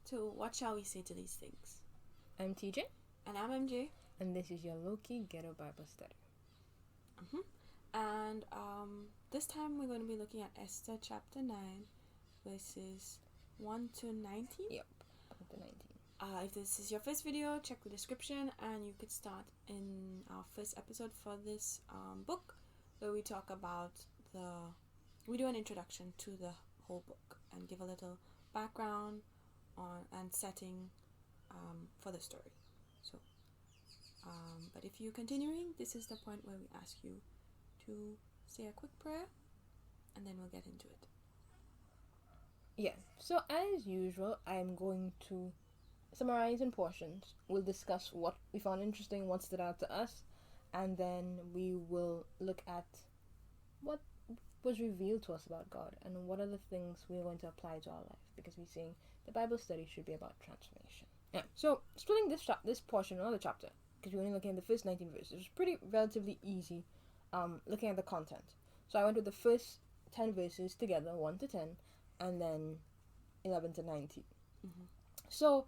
So what shall we say to these things? I'm TJ. And I'm MJ. And this is your Loki Ghetto Bible Study. And this time we're going to be looking at Esther Chapter 9, verses 1 to 19. Yep, 1 to 19. If this is your first video, check the description and you could start in our first episode for this book, where we talk about we do an introduction to the whole book and give a little background on and setting for the story. So but if you're continuing, this is the point where we ask you to say a quick prayer and then we'll get into it. Yeah, so as usual, I'm going to summarize in portions. We'll discuss what we found interesting, what stood out to us, and then we will look at what was revealed to us about God and what are the things we're going to apply to our life, because we're saying the Bible study should be about transformation. Yeah, so splitting this portion of the chapter, because we're only looking at the first 19 verses, it was pretty relatively easy looking at the content. So I went with the first 10 verses together, 1 to 10, and then 11 to 19. So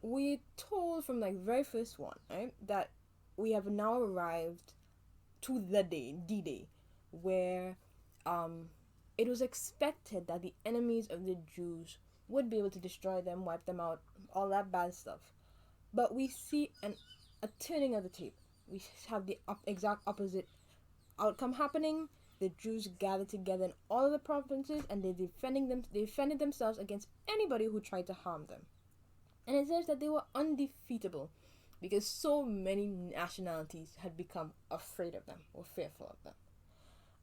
we're told from like very first one, right, that we have now arrived to the day, D-Day, where it was expected that the enemies of the Jews would be able to destroy them, wipe them out, all that bad stuff. But we see a turning of the table. We have the exact opposite outcome happening. The Jews gathered together in all of the provinces, and they defended themselves against anybody who tried to harm them. And it says that they were undefeatable because so many nationalities had become afraid of them or fearful of them.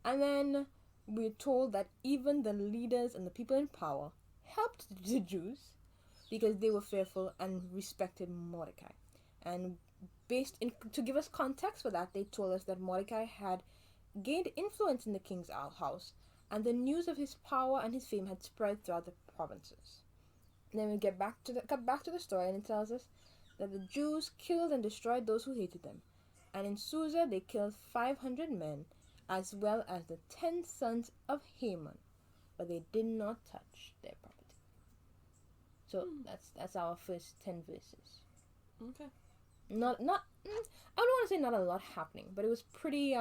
And then we're told that even the leaders and the people in power helped the Jews because they were fearful and respected Mordecai. And to give us context for that, they told us that Mordecai had gained influence in the king's house, and the news of his power and his fame had spread throughout the provinces. And then we get back to the story, and it tells us that the Jews killed and destroyed those who hated them. And in Susa they killed 500 men, as well as the 10 sons of Haman, but they did not touch their property. So that's our first 10 verses. Okay. Not I don't want to say not a lot happening, but it was pretty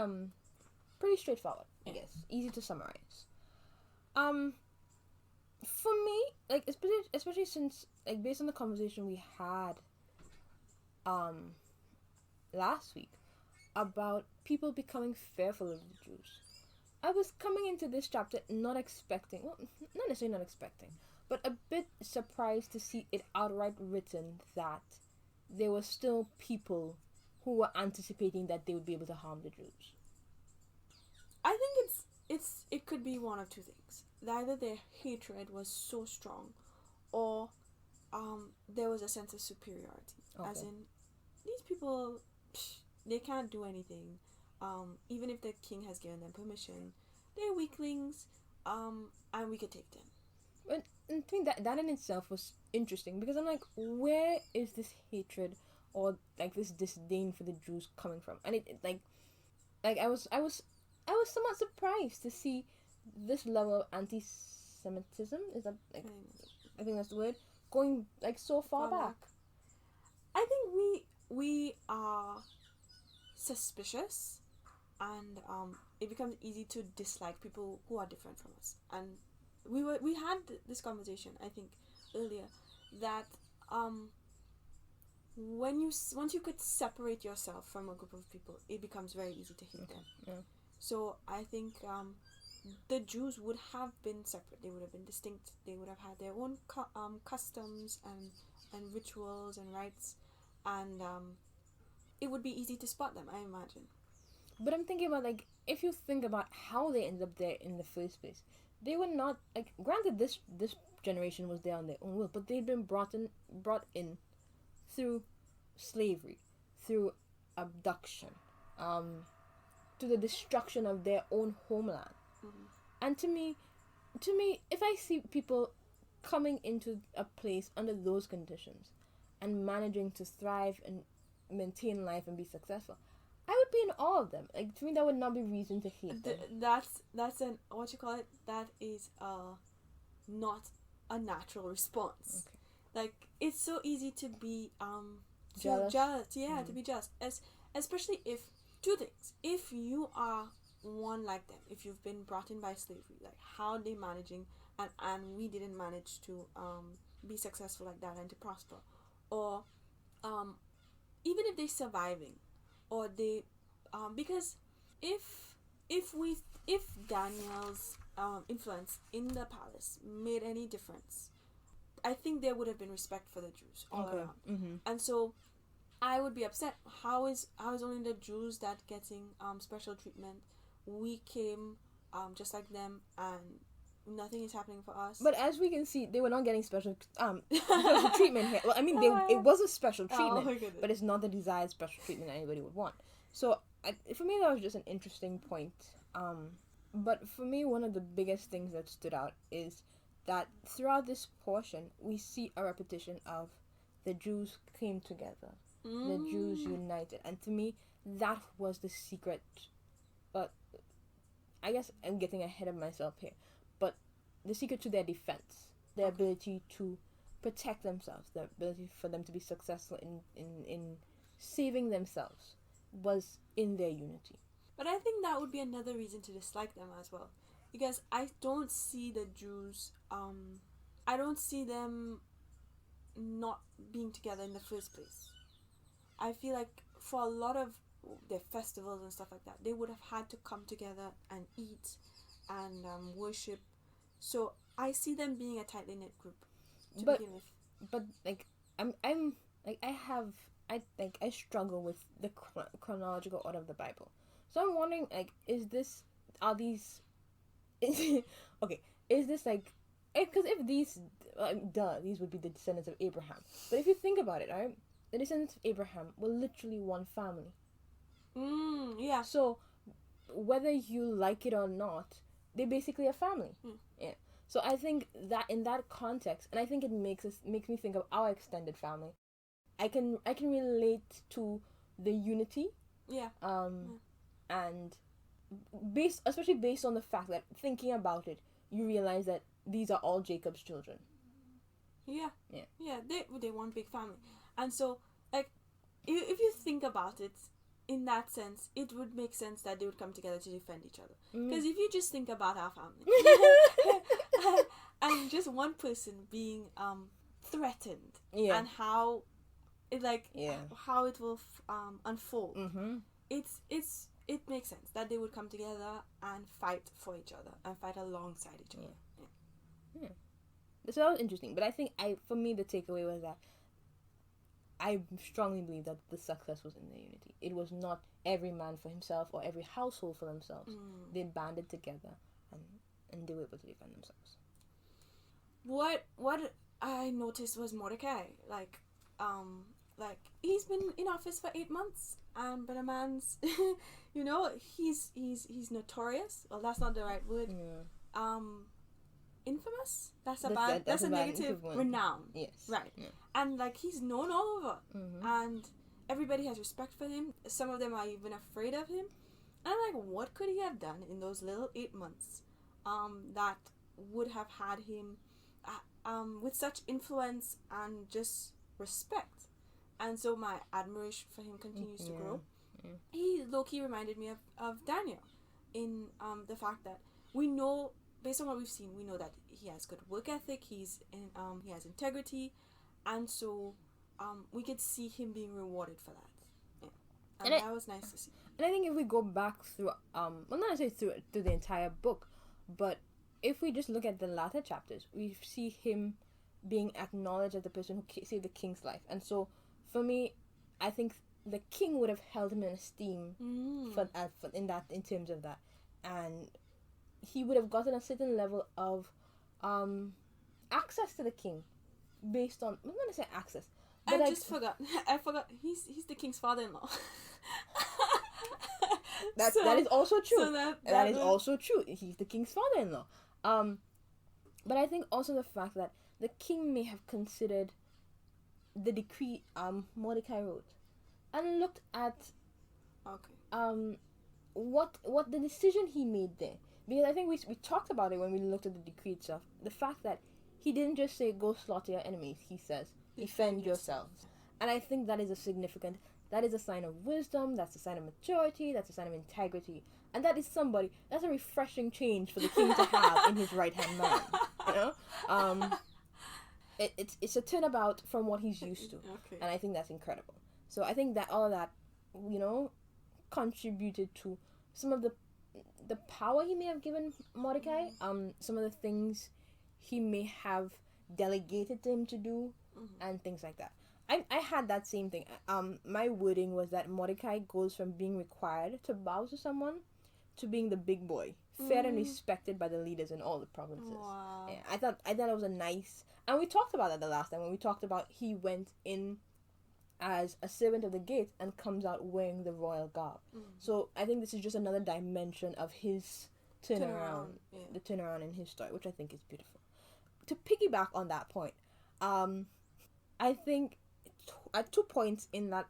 straightforward, I guess. Easy to summarize. For me, like especially since, like, based on the conversation we had last week about people becoming fearful of the Jews, I was coming into this chapter not necessarily not expecting, but a bit surprised to see it outright written that there were still people who were anticipating that they would be able to harm the Jews. I think it could be one of two things. Either their hatred was so strong, or there was a sense of superiority. Okay. As in, these people, they can't do anything. Even if the king has given them permission, they're weaklings, and we could take them. But I think that in itself was interesting, because I'm like, where is this hatred or like this disdain for the Jews coming from? And it I was somewhat surprised to see this level of anti-Semitism. Is that, like, I think that's the word, going like so far back. I think we are suspicious, and it becomes easy to dislike people who are different from us. And we had this conversation, I think, earlier, that once you could separate yourself from a group of people, it becomes very easy to hate them. Yeah. So I think the Jews would have been separate. They would have been distinct. They would have had their own customs and rituals and rites, and it would be easy to spot them, I imagine. But I'm thinking about, like, if you think about how they ended up there in the first place, they were not, like, granted this generation was there on their own will, but they'd been brought in through slavery, through abduction, to the destruction of their own homeland. And to me, if I see people coming into a place under those conditions and managing to thrive and maintain life and be successful, I would be in awe of them. Like, to me, that would not be reason to hate them. That's an, what you call it, that is not a natural response. Okay. Like, it's so easy to be Jealous. to be jealous, especially if two things. If you are one like them, if you've been brought in by slavery, like how they managing, and we didn't manage to be successful like that and to prosper, or even if they're surviving, or they because if if Daniel's influence in the palace made any difference, I think there would have been respect for the Jews all around. Mm-hmm. And so I would be upset. How is only the Jews that getting special treatment? We came just like them, and nothing is happening for us. But as we can see, they were not getting special special treatment here. Well, I mean, it was a special treatment, but it's not the desired special treatment anybody would want. So for me, that was just an interesting point. But for me, one of the biggest things that stood out is that throughout this portion, we see a repetition of the Jews came together, the Jews united, and to me, that was the secret. But I guess I'm getting ahead of myself here. But the secret to their defense, their ability to protect themselves, the ability for them to be successful in saving themselves, was in their unity. But I think that would be another reason to dislike them as well, because I don't see the Jews. I don't see them not being together in the first place. I feel like for a lot of their festivals and stuff like that, they would have had to come together and eat and worship. So I see them being a tightly knit group to begin with. But like I'm like I struggle with the chronological order of the Bible. So I'm wondering, like, is this like, because if these these would be the descendants of Abraham. But if you think about it, right, the descendants of Abraham were literally one family. Yeah. So whether you like it or not, they're basically a family. Yeah. So I think that in that context, and I think it makes me think of our extended family. I can relate to the unity. Yeah. And especially based on the fact that, thinking about it, you realize that these are all Jacob's children. Yeah. They one big family, and so, like, if you think about it in that sense, it would make sense that they would come together to defend each other. Because if you just think about our family, and just one person being threatened, and how it how it will unfold, it makes sense that they would come together and fight for each other and fight alongside each other. Yeah. So that was interesting. But I think for me, the takeaway was that I strongly believe that the success was in their unity. It was not every man for himself or every household for themselves. They banded together and they were able to defend themselves. What I noticed was Mordecai. Like he's been in office for 8 months, but a man's, he's notorious. Well, that's not the right word. Yeah. Infamous. That's a negative renown. Yes. Right. Yeah. And like, he's known all over, and everybody has respect for him. Some of them are even afraid of him. And I'm like, what could he have done in those little 8 months, that would have had him, with such influence and just respect? And so my admiration for him continues to grow. Yeah. He low-key reminded me of Daniel, in the fact that we know, based on what we've seen, we know that he has good work ethic. He has integrity, and so we could see him being rewarded for that. Yeah, and that was nice to see. And I think if we go back through, well, not necessarily through the entire book, but if we just look at the latter chapters, we see him being acknowledged as the person who saved the king's life. And so, for me, I think the king would have held him in esteem in terms of that, and he would have gotten a certain level of access to the king based on, I'm not gonna say access, but I forgot. He's the king's father-in-law. That is also true. So that is also true. He's the king's father-in-law. But I think also the fact that the king may have considered the decree Mordecai wrote and looked at what the decision he made there, because I think we talked about it when we looked at the decree itself, the fact that he didn't just say go slaughter your enemies. He says defend yourselves. And I think that is a sign of wisdom, that's a sign of maturity, that's a sign of integrity. And that is that's a refreshing change for the king to have in his right hand man. You know? It's a turnabout from what he's used to. Okay. And I think that's incredible. So I think that all of that, contributed to some of the power he may have given Mordecai, some of the things he may have delegated to him to do, and things like that. I had that same thing. My wording was that Mordecai goes from being required to bow to someone to being the big boy, feared and respected by the leaders in all the provinces. Wow. Yeah, I thought it was a nice, and we talked about that the last time when we talked about he went in as a servant of the gate and comes out wearing the royal garb. So I think this is just another dimension of his turnaround, the turnaround in his story, which I think is beautiful. To piggyback on that point, I think at 2 points in that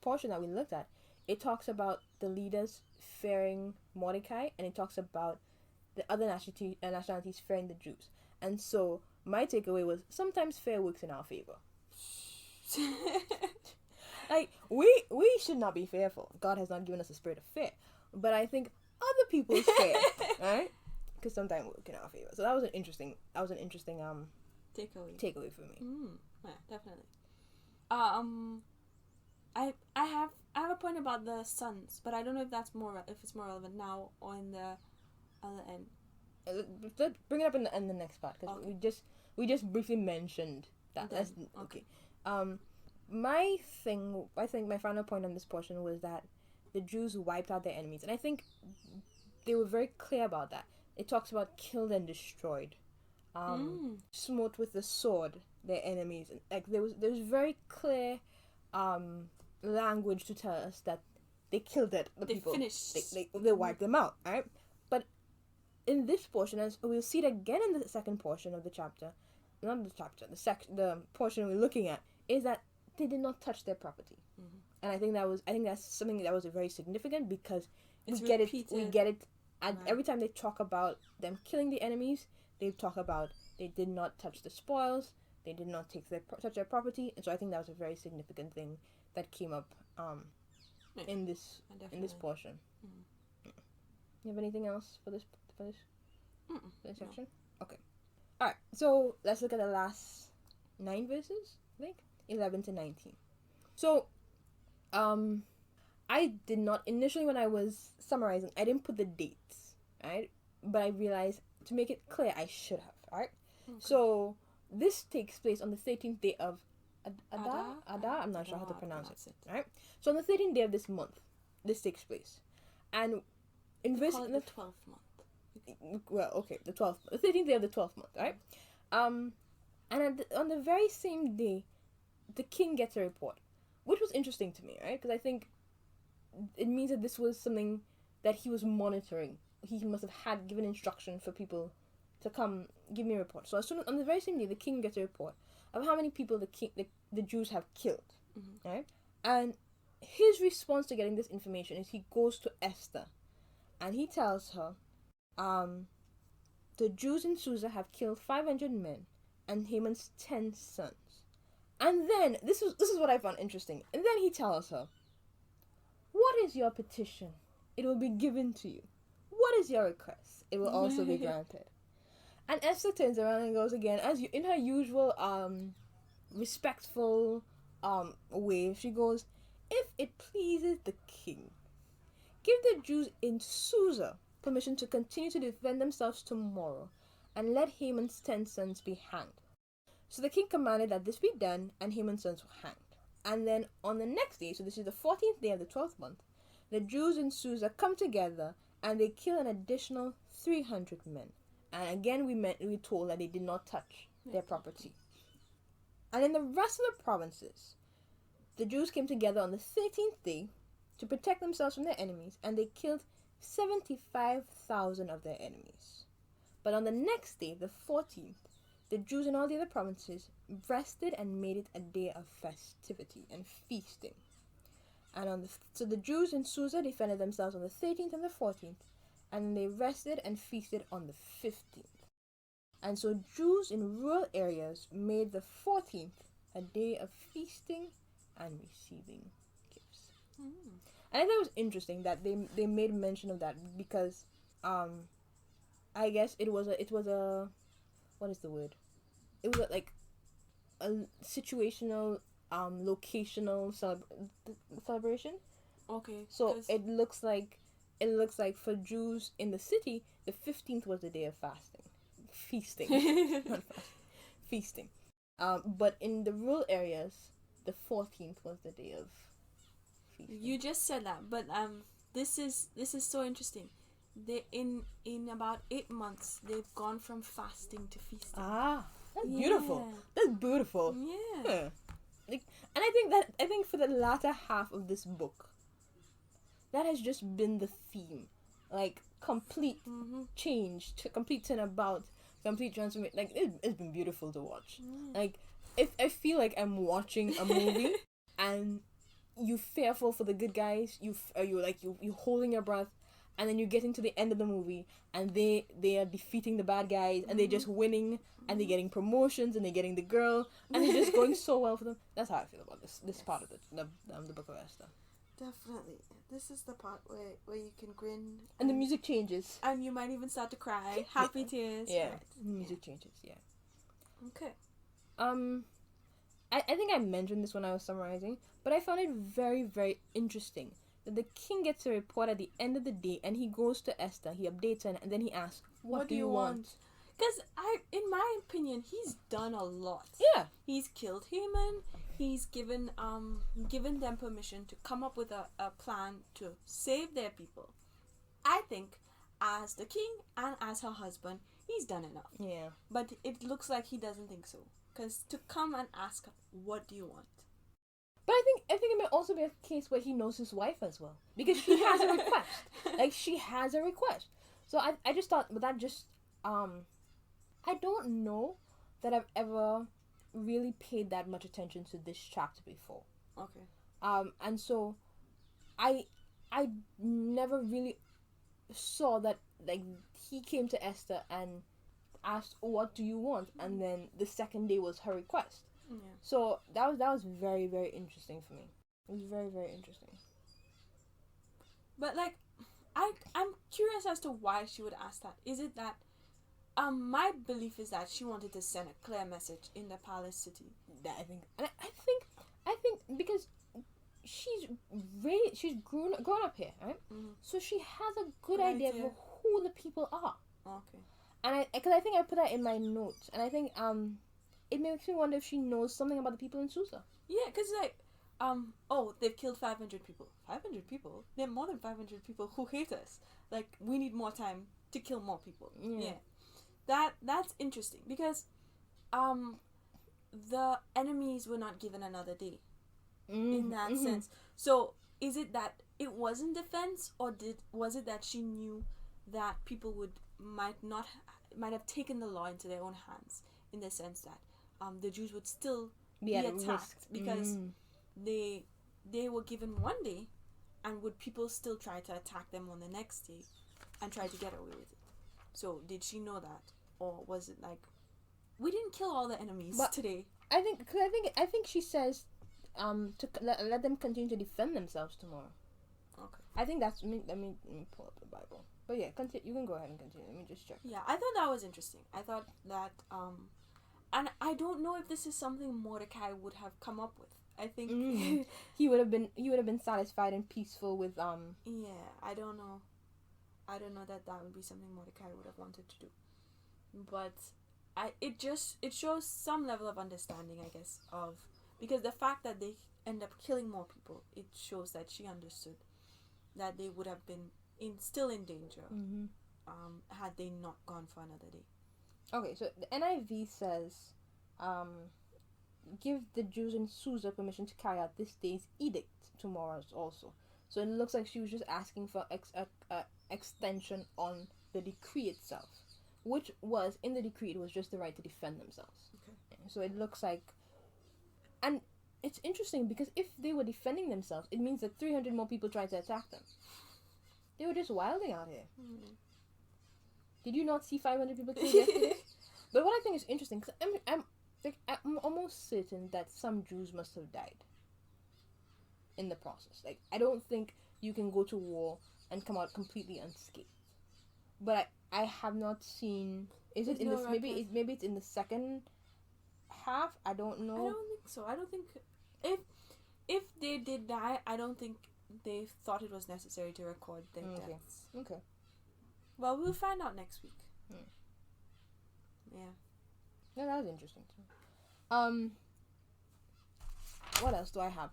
portion that we looked at, it talks about the leaders fearing Mordecai, and it talks about the other nationalities fearing the Jews. And so my takeaway was sometimes fear works in our favor. Like we should not be fearful. God has not given us a spirit of fear, but I think other people's fear, right? Because sometimes work in our favor. So that was an interesting takeaway for me. Yeah, definitely. I have a point about the sons, but I don't know if that's if it's more relevant now or in the other end. Let's bring it up in the next part, because we just briefly mentioned that. Okay. Okay. I think my final point on this portion was that the Jews wiped out their enemies, and I think they were very clear about that. It talks about killed and destroyed, smote with the sword their enemies. Like there was very clear language to tell us that they killed the people. They wiped them out, right? But in this portion, as we'll see it again in the second portion of the chapter, not the chapter, the portion we're looking at, is that they did not touch their property. And I think that's something that was very significant, because we get it and every time they talk about them killing the enemies, they talk about they did not touch the spoils, they did not touch their property. And so I think that was a very significant thing that came up in this portion. You have anything else for this section? No. Okay. All right. So let's look at the last 9 verses. I think 11 to 19. So, I did not initially, when I was summarizing, I didn't put the dates, right? But I realized to make it clear, I should have. All right. Okay. So this takes place on the 13th day of Adar. I'm not sure how to pronounce it. Right. So on the 13th day of this month, this takes place, and in the 12th month. Well, okay, the 13th day of the 12th month, right? And on the very same day, the king gets a report, which was interesting to me, right? Because I think it means that this was something that he was monitoring. He must have had given instruction for people to come give me a report. So as soon as, on the very same day, the king gets a report of how many people the Jews have killed, right? And his response to getting this information is he goes to Esther, and he tells her, the Jews in Susa have killed 500 men and Haman's 10 sons. And then this is what I found interesting. And then he tells her, "What is your petition? It will be given to you. What is your request? It will also be granted." And Esther turns around and goes again, in her usual respectful way. She goes, "If it pleases the king, give the Jews in Susa permission to continue to defend themselves tomorrow, and let Haman's 10 sons be hanged." So the king commanded that this be done, and Haman's sons were hanged. And then on the next day, so this is the 14th day of the 12th month, the Jews in Susa come together, and they kill an additional 300 men. And again, we told that they did not touch their property. And in the rest of the provinces, the Jews came together on the 13th day to protect themselves from their enemies, and they killed 75,000 of their enemies. But on the next day, the 14th, the Jews in all the other provinces rested and made it a day of festivity and feasting. And so the Jews in Susa defended themselves on the 13th and the 14th, and they rested and feasted on the 15th. And so Jews in rural areas made the 14th a day of feasting and receiving gifts. Mm. And I thought it was interesting that they made mention of that because I guess it was a what is the word? It was like a situational locational celebration. Okay. So it looks like for Jews in the city, the 15th was the day of feasting, not fasting, feasting. But in the rural areas, the 14th was the day of feasting. You just said that, but this is so interesting. They in about 8 months they've gone from fasting to feasting. Ah, that's beautiful. That's beautiful. Yeah. Like, and I think for the latter half of this book, that has just been the theme, like complete change, complete turn about, complete transformation. Like it's been beautiful to watch. Like if I feel like I'm watching a movie and you fearful for the good guys, you holding your breath, and then you get into the end of the movie and they are defeating the bad guys and they're just winning and they're getting promotions and they're getting the girl and it's just going so well for them. That's how I feel about this part of the book of Esther. Definitely. This is the part where you can grin. And the music changes. And you might even start to cry. Happy tears. Yeah. Right. The music changes, yeah. Okay. I think I mentioned this when I was summarizing, but I found it very, very interesting that the king gets a report at the end of the day and he goes to Esther, he updates her, and then he asks, what do you want? Because in my opinion, he's done a lot. Yeah. He's killed Haman. He's given them permission to come up with a plan to save their people. I think as the king and as her husband, he's done enough. Yeah. But it looks like he doesn't think so. Because to come and ask, what do you want? But I think it may also be a case where he knows his wife as well. Because she has a request. Like, she has a request. So I just thought, but that just, I don't know that I've ever really paid that much attention to this chapter before. Okay. And so I never really saw that, like, he came to Esther and asked, what do you want? And then the second day was her request. Yeah. So that was very, very interesting for me. It was very, very interesting. But like, I'm curious as to why she would ask that. Is it that my belief is that she wanted to send a clear message in the palace city. That I think because she's grown up here, right? Mm-hmm. So she has a good idea of who the people are. Okay. And because I think I put that in my notes, and I think it makes me wonder if she knows something about the people in Susa. Yeah, because like they've killed 500 people. 500 people? There are more than 500 people who hate us. Like, we need more time to kill more people. Yeah. That's interesting because the enemies were not given another day in that sense. So is it that it wasn't defense, or was it that she knew that people might have taken the law into their own hands, in the sense that the Jews would still be attacked because they were given one day, and would people still try to attack them on the next day and try to get away with it? So did she know that, or was it like, we didn't kill all the enemies today? I think she says to let them continue to defend themselves tomorrow. Okay. I think that's me. Let me pull up the Bible. But yeah, you can go ahead and continue. Let me just check. Yeah, I thought that was interesting. I thought that and I don't know if this is something Mordecai would have come up with. I think he would have been satisfied and peaceful with Yeah, I don't know that would be something Mordecai would have wanted to do. But it shows some level of understanding, I guess, because the fact that they end up killing more people, it shows that she understood that they would have been still in danger had they not gone for another day. Okay, so the NIV says, give the Jews in Susa permission to carry out this day's edict tomorrow's also. So it looks like she was just asking for extension on the decree itself, which was, in the decree, it was just the right to defend themselves. Okay. So it looks like, and it's interesting because if they were defending themselves, it means that 300 more people tried to attack them. They were just wilding out here. Did you not see 500 people killed yesterday? But what I think is interesting, because I'm almost certain that some Jews must have died in the process. Like, I don't think you can go to war and come out completely unscathed. But I have not seen. Is it in this? Maybe it's in the second half. I don't know. I don't think so. I don't think if they did die, I don't think they thought it was necessary to record their deaths. Okay. Well, we'll find out next week. Yeah. Yeah, that was interesting too. What else do I have?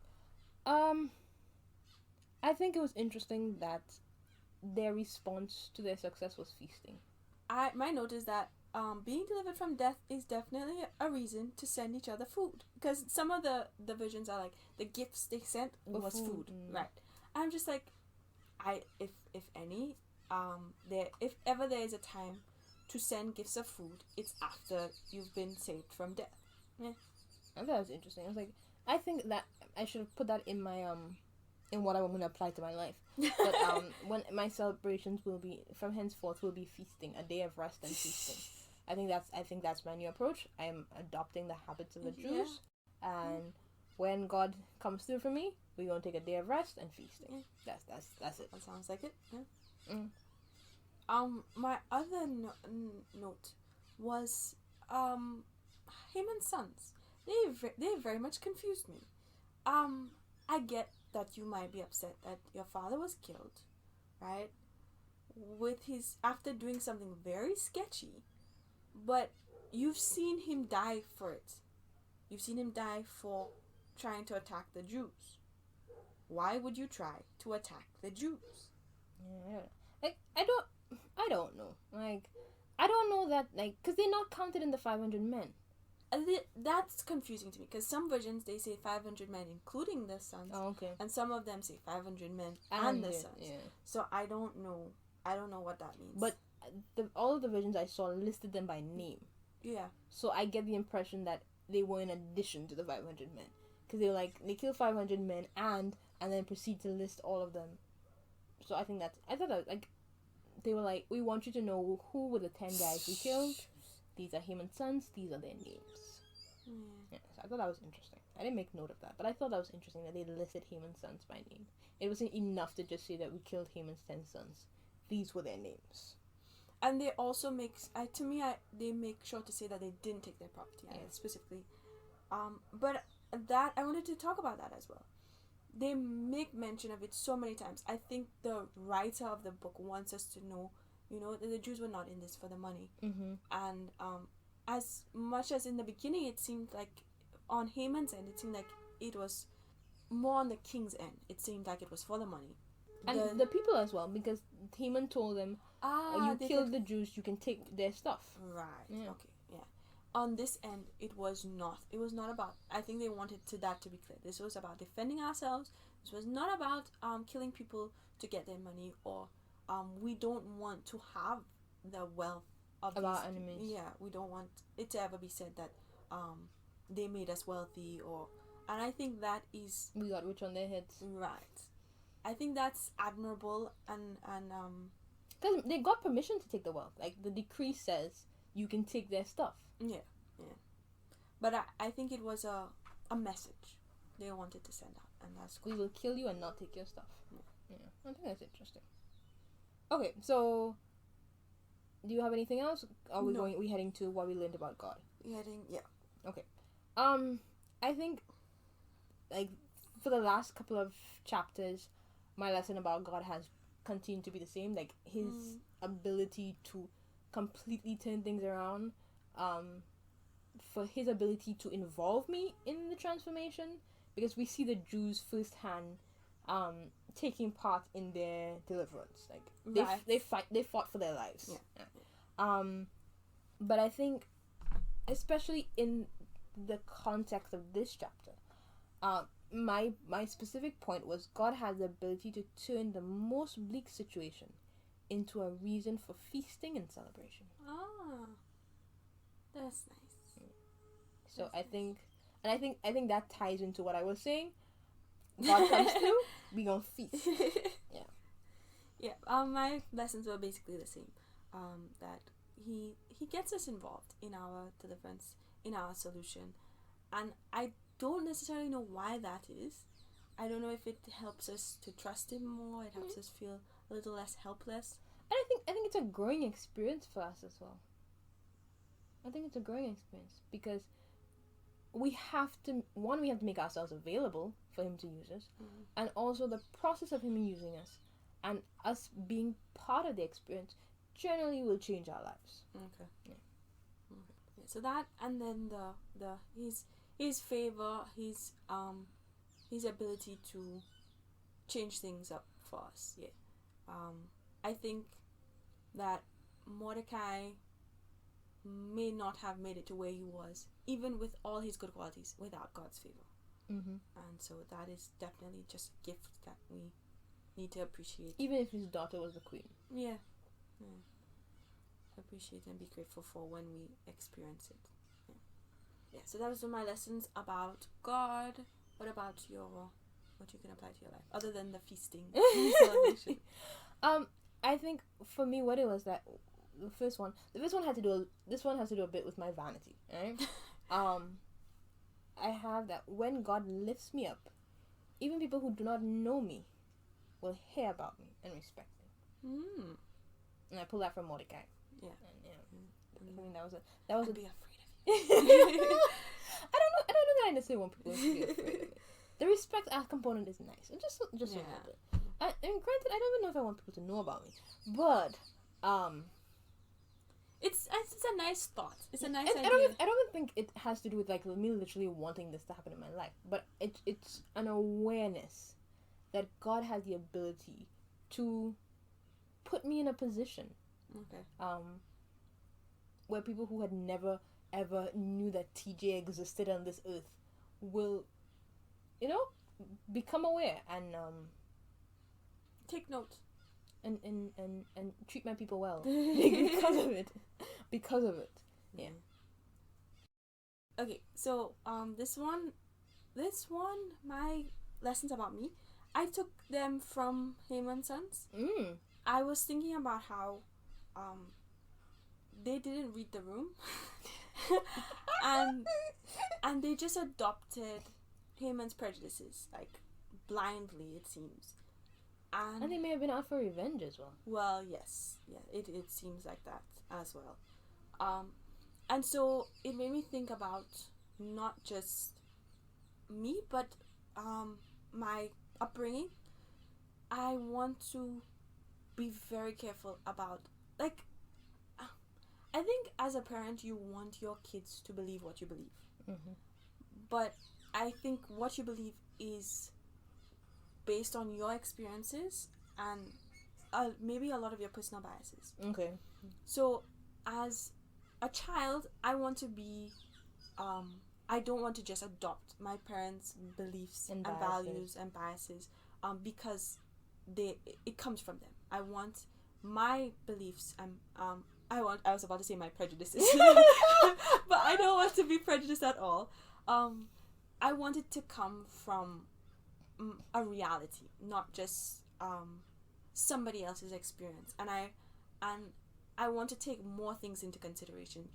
I think it was interesting that their response to their success was feasting. My note is that being delivered from death is definitely a reason to send each other food, because some of the visions are like the gifts they sent was food. Right? I'm just like, if ever there is a time to send gifts of food, it's after you've been saved from death. Yeah. I thought that was interesting. I was like, I think that I should have put that in my in what I'm going to apply to my life. But when my celebrations will be from henceforth will be feasting, a day of rest and feasting. I think that's my new approach. I am adopting the habits of the Jews, and when God comes through for me, we're gonna take a day of rest and feasting. Yeah. That's it. That sounds like it. Yeah. My other note was Haman's sons. They very much confused me. I get that you might be upset that your father was killed, right? After doing something very sketchy, but you've seen him die for it. You've seen him die for trying to attack the Jews. Why would you try to attack the Jews? Yeah. Like, I don't know. Like, I don't know that, like, because they're not counted in the 500 men. That's confusing to me, because some versions they say 500 men including the sons. Oh, okay. And some of them say 500 men and the sons. Yeah. So I don't know what that means. But all of the versions I saw listed them by name. Yeah. So I get the impression that they were in addition to the 500 men, because they killed 500 men and then proceed to list all of them. So I thought that like they were like, we want you to know who were the 10 guys we killed. These are Haman's sons. These are their names. Yeah, so I thought that was interesting. I didn't make note of that, but I thought that was interesting that they listed Haman's sons by name. It wasn't enough to just say that we killed Haman's 10 sons. These were their names. And they also they make sure to say that they didn't take their property, specifically. But that I wanted to talk about that as well. They make mention of it so many times. I think the writer of the book wants us to know, that the Jews were not in this for the money. Mm-hmm. And as much as in the beginning it seemed like on Haman's end, it seemed like it was more on the king's end. It seemed like it was for the money. And the people as well, because Haman told them, you killed the Jews, you can take their stuff. Right. Yeah. Okay. Yeah. On this end, it was not about, I think they wanted that to be clear. This was about defending ourselves. This was not about killing people to get their money, or we don't want to have the wealth of our enemies. Yeah, we don't want it to ever be said that they made us wealthy, and I think that is, we got rich on their heads. Right. I think that's admirable, and because they got permission to take the wealth. Like, the decree says you can take their stuff. Yeah. But I think it was a message they wanted to send out, and that's cool. We will kill you and not take your stuff. Yeah. I think that's interesting. Okay, so do you have anything else? Are we heading to what we learned about God? Yeah. Okay. I think, like, for the last couple of chapters, my lesson about God has continued to be the same. Like, his ability to completely turn things around, for his ability to involve me in the transformation, because we see the Jews firsthand taking part in their deliverance. Like, they fought for their lives. Yeah. But I think, especially in the context of this chapter, my specific point was God has the ability to turn the most bleak situation into a reason for feasting and celebration. That's nice. So I think that ties into what I was saying. God comes through, we gonna feast. Yeah. My lessons were basically the same. That he gets us involved in our deliverance, in our solution, and I don't necessarily know why that is. I don't know if it helps us to trust him more. It helps us feel a little less helpless. And I think it's a growing experience for us as well. I think it's a growing experience because we have to make ourselves available for him to use us, and also the process of him using us and us being part of the experience generally will change our lives. Okay. Yeah. So that, and then the his favor, his ability to change things up for us. Yeah. I think that Mordecai may not have made it to where he was, even with all his good qualities, without God's favor. And so that is definitely just a gift that we need to appreciate. Even if his daughter was the queen. Yeah. Appreciate and be grateful for when we experience it. Yeah. So that was my lessons about God. What about what you can apply to your life other than the feasting celebration? I think for me, what it was that the first one has to do a bit with my vanity, right? I have that when God lifts me up, even people who do not know me will hear about me and respect me. And I pull that from Mordecai. Yeah. And, I mean, that was I'd be afraid of you. I don't know that I necessarily want people to be afraid of it. The respect component is nice, and just a little bit. And granted, I don't even know if I want people to know about me, but it's a nice thought. It's a nice idea. I don't think it has to do with like me literally wanting this to happen in my life, but it's an awareness that God has the ability to put me in a position, where people who had never ever knew that TJ existed on this earth will, become aware and take note and treat my people well because of it. Yeah. Okay, so this one, my lessons about me, I took them from Haman's sons. I was thinking about how they didn't read the room and they just adopted Haman's prejudices, like blindly, it seems. And they may have been out for revenge as well. Well, yes. Yeah, it seems like that as well. And so it made me think about not just me, but my upbringing. I want to be very careful about, like, I think as a parent you want your kids to believe what you believe. But I think what you believe is based on your experiences and maybe a lot of your personal biases. Okay. So as a child, I want to be I don't want to just adopt my parents' beliefs and values and biases because it comes from them. I want my beliefs and I was about to say my prejudices but I don't want to be prejudiced at all. I want it to come from a reality, not just somebody else's experience, and I want to take more things into consideration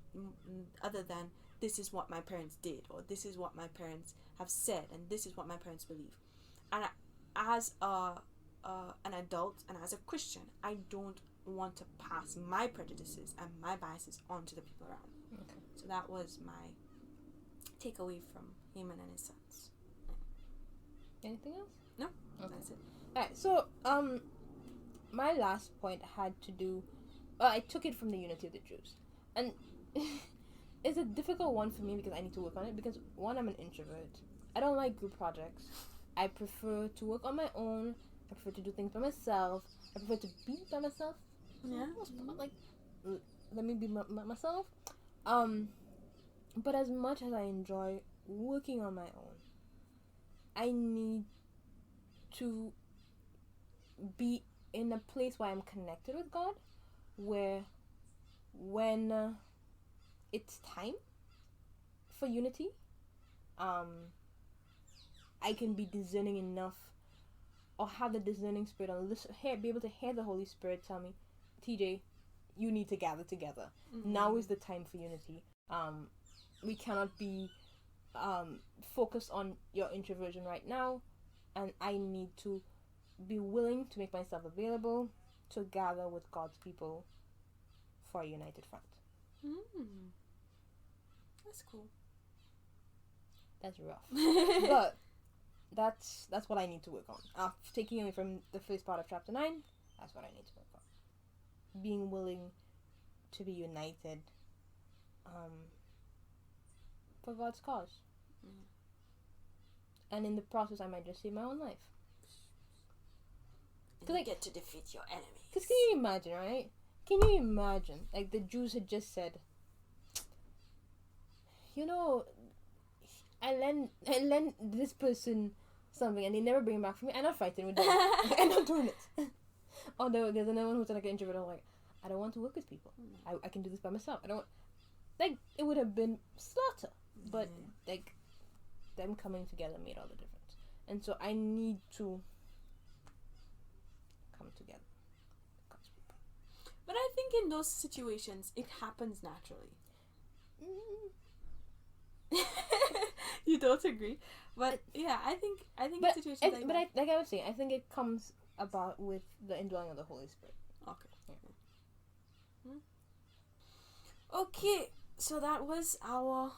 other than this is what my parents did or this is what my parents have said and this is what my parents believe. And as an adult and as a Christian, I don't want to pass my prejudices and my biases on to the people around me. Okay. So that was my takeaway from Haman and his sons. Anything else? No, okay. That's it. Alright, so my last point had to do. I took it from the unity of the Jews, and it's a difficult one for me because I need to work on it. Because one, I'm an introvert. I don't like group projects. I prefer to work on my own. I prefer to do things by myself. I prefer to be by myself. Yeah. Like, let me be myself. But as much as I enjoy working on my own, I need to be in a place where I'm connected with God, where when it's time for unity, I can be discerning enough or have the discerning spirit and listen, be able to hear the Holy Spirit tell me, TJ, you need to gather together. Mm-hmm. Now is the time for unity. We cannot be focused on your introversion right now, and I need to be willing to make myself available to gather with God's people for a united front. Mm. That's cool. That's rough, but that's what I need to work on. Taking away from the first part of chapter 9, that's what I need to work on. Being willing to be united for God's cause. And in the process, I might just save my own life. And you get to defeat your enemies. Because can you imagine, right? Can you imagine? Like, the Jews had just said, you know, I lend this person something and they never bring it back for me. I'm not fighting with them. I'm not doing it. Although there's another one who's like an introvert. I'm like, I don't want to work with people. I can do this by myself. I don't like. It would have been slaughter, but like them coming together made all the difference. And so I need to come together. But I think in those situations, it happens naturally. You don't agree, but yeah, I think in situations like that. But like I was saying, I think it comes about with the indwelling of the Holy Spirit. Okay. Yeah. Okay, so that was our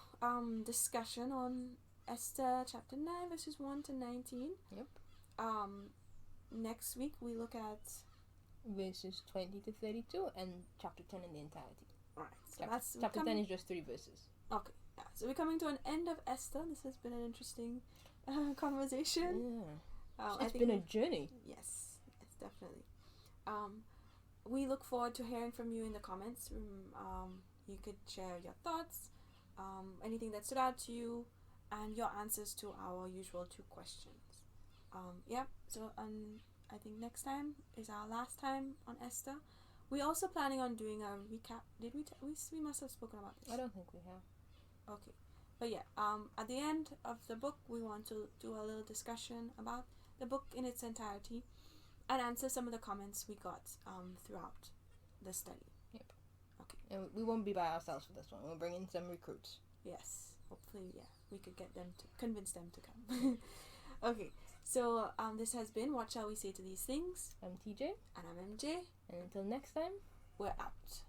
discussion on Esther chapter 9 verses 1 to 19. Yep. Next week we look at verses 20 to 32 and chapter 10 in the entirety. Alright, so chapter 10 is just 3 verses. Okay, yeah. So we're coming to an end of Esther. This has been an interesting conversation. Yeah. It's been a journey. Yes, definitely. We look forward to hearing from you in the comments. You could share your thoughts, anything that stood out to you, and your answers to our usual 2 questions. So I think next time is our last time on Esther. We're also planning on doing a recap. Did we must have spoken about this? I don't think we have. Okay. But yeah, at the end of the book, we want to do a little discussion about the book in its entirety and answer some of the comments we got throughout the study. Yep. Okay. And we won't be by ourselves for this one. We'll bring in some recruits. Yes. Hopefully, yeah, we could convince them to come. Okay. So this has been What Shall We Say to These Things? I'm TJ. And I'm MJ. And until next time, we're out.